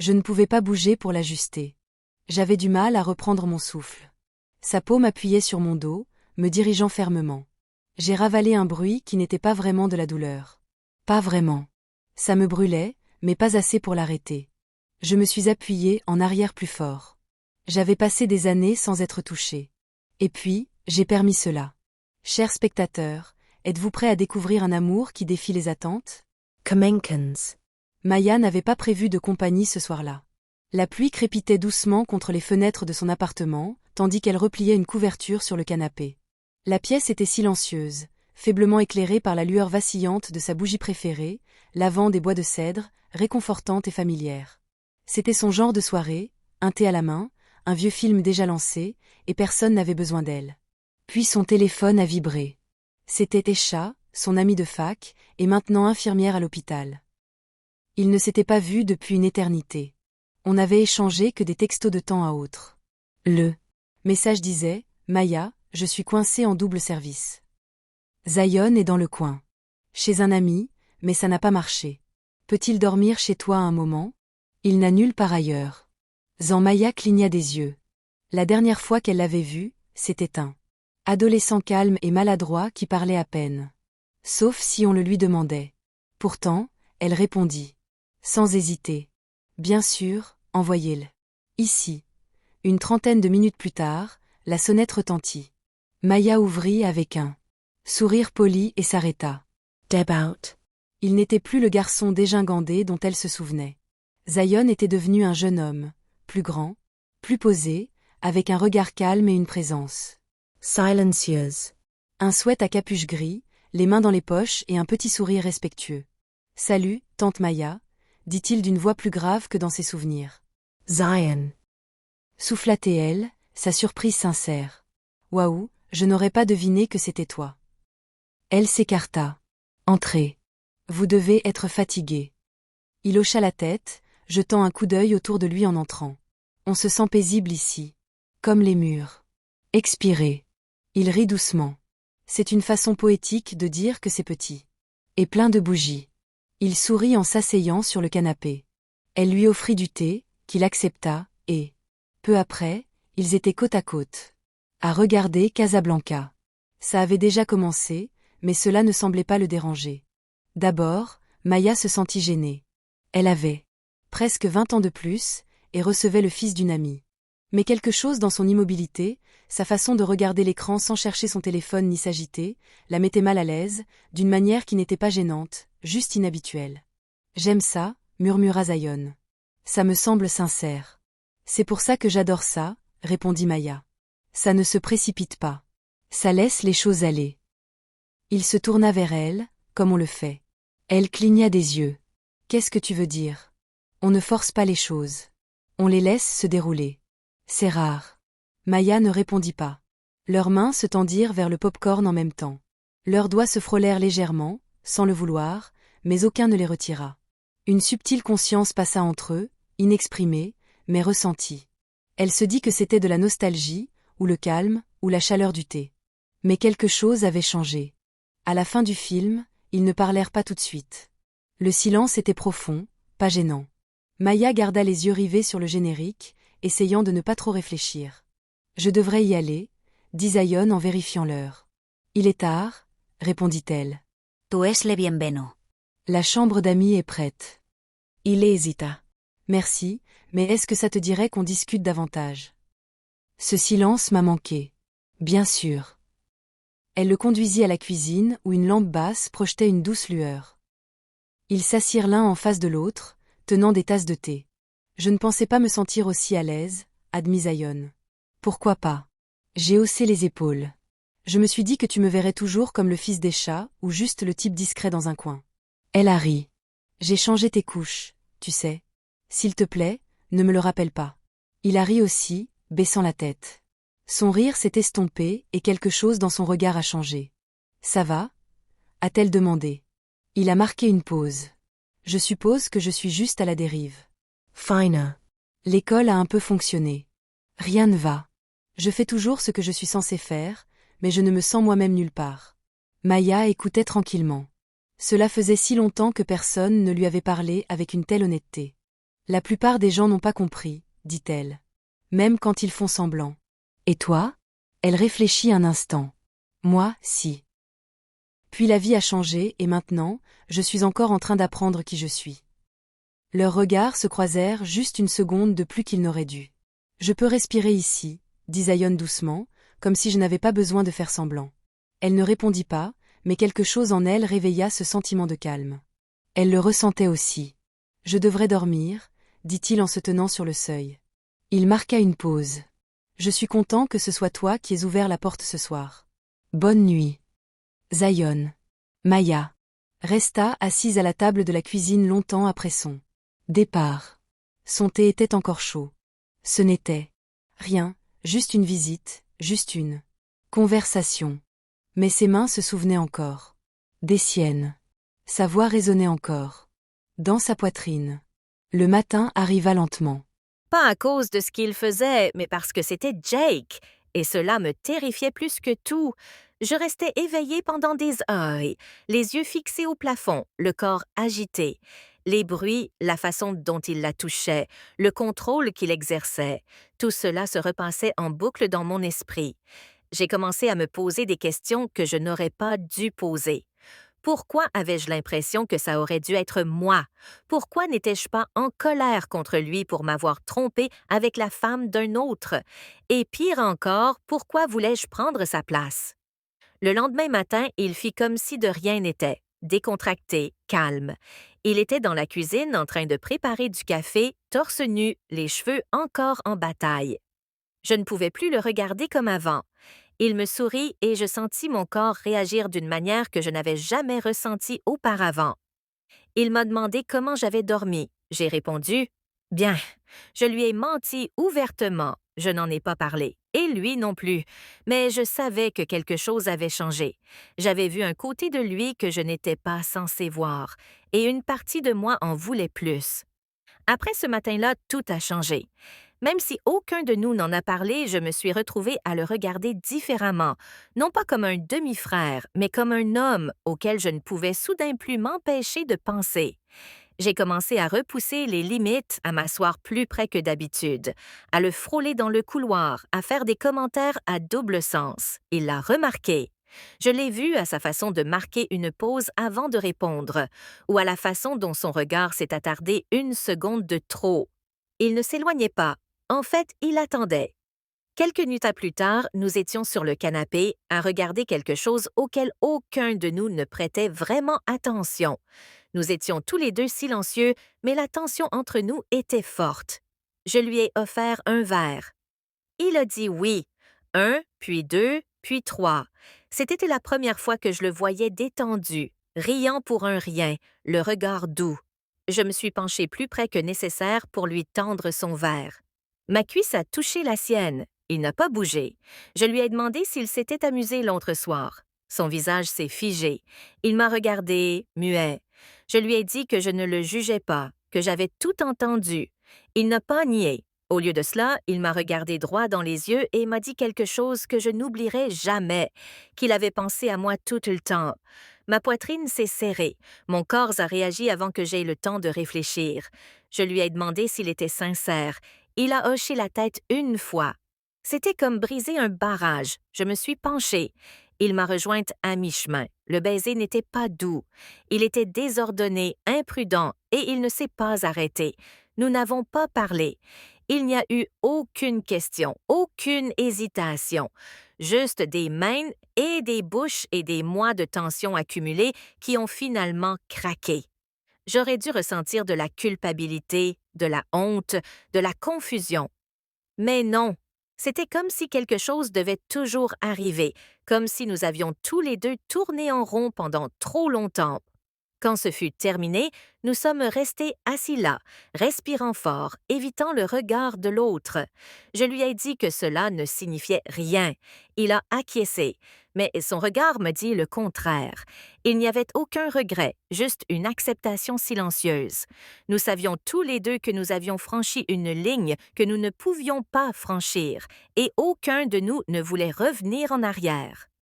Je ne pouvais pas bouger pour l'ajuster. J'avais du mal à reprendre mon souffle. Sa paume appuyait sur mon dos, me dirigeant fermement. J'ai ravalé un bruit qui n'était pas vraiment de la douleur. Pas vraiment. Ça me brûlait, mais pas assez pour l'arrêter. Je me suis appuyée en arrière plus fort. J'avais passé des années sans être touchée. Et puis, j'ai permis cela. Chers spectateurs, êtes-vous prêts à découvrir un amour qui défie les attentes? Kamenkans. Maya n'avait pas prévu de compagnie ce soir-là. La pluie crépitait doucement contre les fenêtres de son appartement, tandis qu'elle repliait une couverture sur le canapé. La pièce était silencieuse, faiblement éclairée par la lueur vacillante de sa bougie préférée, lavant des bois de cèdre, réconfortante et familière. C'était son genre de soirée, un thé à la main, un vieux film déjà lancé, et personne n'avait besoin d'elle. Puis son téléphone a vibré. C'était Esha, son amie de fac, et maintenant infirmière à l'hôpital. Ils ne s'étaient pas vus depuis une éternité. On n'avait échangé que des textos de temps à autre. Le message disait « Maya, je suis coincé en double service. Zion est dans le coin. Chez un ami, mais ça n'a pas marché. Peut-il dormir chez toi un moment? Il n'a nulle part ailleurs. » Maya cligna des yeux. La dernière fois qu'elle l'avait vu, c'était un adolescent calme et maladroit qui parlait à peine. Sauf si on le lui demandait. Pourtant, elle répondit. Sans hésiter. Bien sûr, envoyez-le. Ici. Une trentaine de minutes plus tard, la sonnette retentit. Maya ouvrit avec un sourire poli et s'arrêta. Debaut. Il n'était plus le garçon dégingandé dont elle se souvenait. Zion était devenu un jeune homme, plus grand, plus posé, avec un regard calme et une présence Silencieuse. Un sweat à capuche gris, les mains dans les poches et un petit sourire respectueux. « Salut, tante Maya », dit-il d'une voix plus grave que dans ses souvenirs. Zion. Souffla-t-elle, sa surprise sincère. « Waouh, je n'aurais pas deviné que c'était toi. » Elle s'écarta. « Entrez. Vous devez être fatigué. » Il hocha la tête, jetant un coup d'œil autour de lui en entrant. « On se sent paisible ici. Comme les murs. Expirez. » Il rit doucement. C'est une façon poétique de dire que c'est petit. Et plein de bougies. Il sourit en s'asseyant sur le canapé. Elle lui offrit du thé, qu'il accepta, et, peu après, ils étaient côte à côte. À regarder Casablanca. Ça avait déjà commencé, mais cela ne semblait pas le déranger. D'abord, Maya se sentit gênée. Elle avait presque 20 ans de plus, et recevait le fils d'une amie. Mais quelque chose dans son immobilité, sa façon de regarder l'écran sans chercher son téléphone ni s'agiter, la mettait mal à l'aise, d'une manière qui n'était pas gênante, juste inhabituelle. « J'aime ça », murmura Zion. « Ça me semble sincère. »« C'est pour ça que j'adore ça », répondit Maya. « Ça ne se précipite pas. Ça laisse les choses aller. » Il se tourna vers elle, comme on le fait. Elle cligna des yeux. « Qu'est-ce que tu veux dire? On ne force pas les choses. On les laisse se dérouler. C'est rare. » Maya ne répondit pas. Leurs mains se tendirent vers le pop-corn en même temps. Leurs doigts se frôlèrent légèrement, sans le vouloir, mais aucun ne les retira. Une subtile conscience passa entre eux, inexprimée, mais ressentie. Elle se dit que c'était de la nostalgie, ou le calme, ou la chaleur du thé. Mais quelque chose avait changé. À la fin du film, ils ne parlèrent pas tout de suite. Le silence était profond, pas gênant. Maya garda les yeux rivés sur le générique, essayant de ne pas trop réfléchir. « Je devrais y aller », dit Zion en vérifiant l'heure. « Il est tard », répondit-elle. « Tu es le bienvenu. » La chambre d'amis est prête. Il hésita. « Merci, mais est-ce que ça te dirait qu'on discute davantage? » Ce silence m'a manqué. Bien sûr. Elle le conduisit à la cuisine où une lampe basse projetait une douce lueur. Ils s'assirent l'un en face de l'autre, tenant des tasses de thé. Je ne pensais pas me sentir aussi à l'aise, admit Zion. Pourquoi pas? J'ai haussé les épaules. Je me suis dit que tu me verrais toujours comme le fils des chats, ou juste le type discret dans un coin. Elle a ri. J'ai changé tes couches, tu sais. S'il te plaît, ne me le rappelle pas. Il a ri aussi, baissant la tête. Son rire s'est estompé et quelque chose dans son regard a changé. Ça va? A-t-elle demandé. Il a marqué une pause. Je suppose que je suis juste à la dérive. Finer. L'école a un peu fonctionné. Rien ne va. Je fais toujours ce que je suis censé faire, mais je ne me sens moi-même nulle part. Maya écoutait tranquillement. Cela faisait si longtemps que personne ne lui avait parlé avec une telle honnêteté. La plupart des gens n'ont pas compris, dit-elle. Même quand ils font semblant. Et toi? Elle réfléchit un instant. Moi, si. Puis la vie a changé et maintenant, je suis encore en train d'apprendre qui je suis. Leurs regards se croisèrent juste une seconde de plus qu'ils n'auraient dû. Je peux respirer ici, dit Zion doucement, comme si je n'avais pas besoin de faire semblant. Elle ne répondit pas, mais quelque chose en elle réveilla ce sentiment de calme. Elle le ressentait aussi. Je devrais dormir, dit-il en se tenant sur le seuil. Il marqua une pause. Je suis content que ce soit toi qui aies ouvert la porte ce soir. Bonne nuit. Zion. Maya. Resta assise à la table de la cuisine longtemps après son départ. Son thé était encore chaud. Ce n'était rien, juste une visite, juste une conversation. Mais ses mains se souvenaient encore. Des siennes. Sa voix résonnait encore. Dans sa poitrine. Le matin arriva lentement. Pas à cause de ce qu'il faisait, mais parce que c'était Jake. Et cela me terrifiait plus que tout. Je restais éveillée pendant des heures, les yeux fixés au plafond, le corps agité. Les bruits, la façon dont il la touchait, le contrôle qu'il exerçait, tout cela se repassait en boucle dans mon esprit. J'ai commencé à me poser des questions que je n'aurais pas dû poser. Pourquoi avais-je l'impression que ça aurait dû être moi? Pourquoi n'étais-je pas en colère contre lui pour m'avoir trompée avec la femme d'un autre? Et pire encore, pourquoi voulais-je prendre sa place? Le lendemain matin, il fit comme si de rien n'était, décontracté, calme. Il était dans la cuisine en train de préparer du café, torse nu, les cheveux encore en bataille. Je ne pouvais plus le regarder comme avant. Il me sourit et je sentis mon corps réagir d'une manière que je n'avais jamais ressentie auparavant. Il m'a demandé comment j'avais dormi. J'ai répondu « Bien ». Je lui ai menti ouvertement. Je n'en ai pas parlé. Et lui non plus. Mais je savais que quelque chose avait changé. J'avais vu un côté de lui que je n'étais pas censée voir. Et une partie de moi en voulait plus. Après ce matin-là, tout a changé. Même si aucun de nous n'en a parlé, je me suis retrouvée à le regarder différemment, non pas comme un demi-frère, mais comme un homme auquel je ne pouvais soudain plus m'empêcher de penser. J'ai commencé à repousser les limites, à m'asseoir plus près que d'habitude, à le frôler dans le couloir, à faire des commentaires à double sens. Il l'a remarqué. Je l'ai vu à sa façon de marquer une pause avant de répondre, ou à la façon dont son regard s'est attardé une seconde de trop. Il ne s'éloignait pas. En fait, il attendait. Quelques minutes plus tard, nous étions sur le canapé à regarder quelque chose auquel aucun de nous ne prêtait vraiment attention. Nous étions tous les deux silencieux, mais la tension entre nous était forte. Je lui ai offert un verre. Il a dit oui. 1, puis 2, puis 3. C'était la première fois que je le voyais détendu, riant pour un rien, le regard doux. Je me suis penchée plus près que nécessaire pour lui tendre son verre. Ma cuisse a touché la sienne. Il n'a pas bougé. Je lui ai demandé s'il s'était amusé l'autre soir. Son visage s'est figé. Il m'a regardé, muet. Je lui ai dit que je ne le jugeais pas, que j'avais tout entendu. Il n'a pas nié. Au lieu de cela, il m'a regardé droit dans les yeux et m'a dit quelque chose que je n'oublierai jamais, qu'il avait pensé à moi tout le temps. Ma poitrine s'est serrée. Mon corps a réagi avant que j'aie le temps de réfléchir. Je lui ai demandé s'il était sincère. Il a hoché la tête une fois. C'était comme briser un barrage. Je me suis penchée. Il m'a rejointe à mi-chemin. Le baiser n'était pas doux. Il était désordonné, imprudent, et il ne s'est pas arrêté. Nous n'avons pas parlé. Il n'y a eu aucune question, aucune hésitation. Juste des mains et des bouches et des mois de tension accumulée qui ont finalement craqué. J'aurais dû ressentir de la culpabilité, de la honte, de la confusion. Mais non, c'était comme si quelque chose devait toujours arriver, comme si nous avions tous les deux tourné en rond pendant trop longtemps. Quand ce fut terminé, nous sommes restés assis là, respirant fort, évitant le regard de l'autre. Je lui ai dit que cela ne signifiait rien. Il a acquiescé, mais son regard me dit le contraire. Il n'y avait aucun regret, juste une acceptation silencieuse. Nous savions tous les deux que nous avions franchi une ligne que nous ne pouvions pas franchir, et aucun de nous ne voulait revenir en arrière.